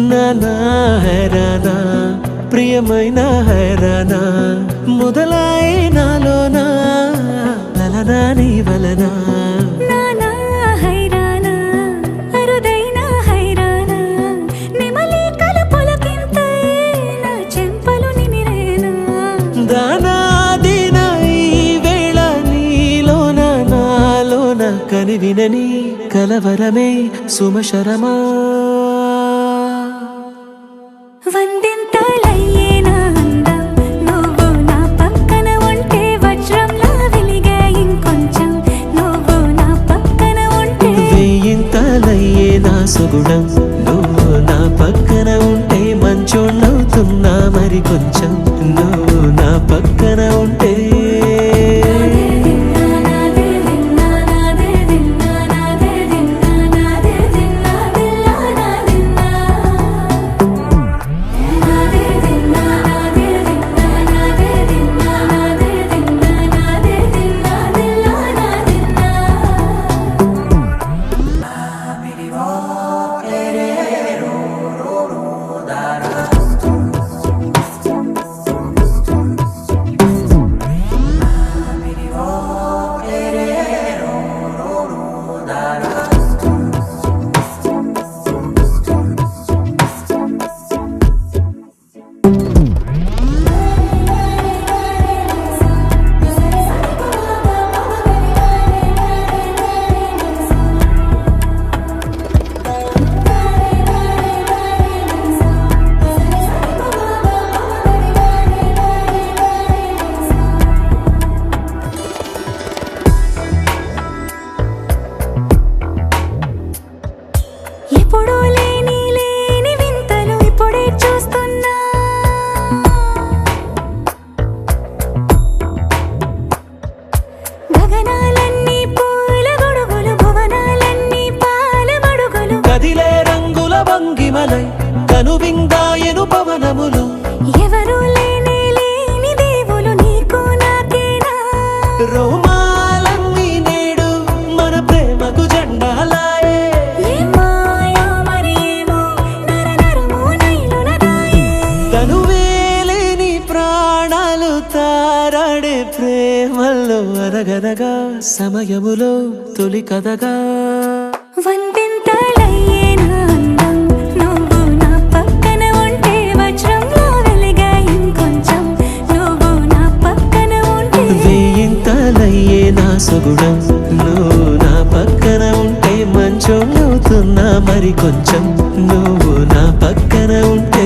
నానా హైరానా ప్రియమైన హైరానా మొదలై నాలోనా లలనా నీ వలనా నానా హైరానా అరుదైన హైరానా నెమలి కలుపులకింతై నా చెంపలు నిమిరేనా దానాదిన ఈ వేళ నీలోన నాలోన కనివినని కలవరమే సుమశరమా వందింతలయ్యేనా అందం నువ్వు నా పక్కన ఉంటే వజ్రంలా వెలిగే ఇంకొంచెం నువ్వు నా పక్కన ఉంటే వేయింతలయ్యే నా సుగుణం నువ్వు నా పక్కన ఉంటే మంచోళ్ళవుతున్నా మరి కొంచెం నువ్వు నా పక్కన ఉంటే ఎప్పుడూ లేని వింతలు ఇప్పుడే చూస్తున్నా గగనాలన్నీ పూల గొడుగులు భువనాలన్నీ పాల మడుగులు కదిలే రంగుల భంగిమలై కనువిందాయను పవనములు ఎవరూ లేని దేవులు నీకు నాకేనా రోమాలన్నీ నేడు మన ప్రేమకు జెండాలాయే మాయో మరి ఏమో నరనరమో నైలున దాయే తనువేలేని ప్రాణాలు తారాడే ప్రేమల్లో అరగరగా సమయములో తొలి కథగా వందింతలయ్యేనా అందం నువ్వు నా పక్కన ఉంటే వజ్రంలా వెలిగే ఇంకొంచెం నువ్వు నా పక్కన ఉంటే వేయింతలయ్యే నా సుగుణం నువ్వు నా పక్కన ఉంటే మంచోళ్ళవుతున్నా మరి కొంచెం నువ్వు నా పక్కన ఉంటే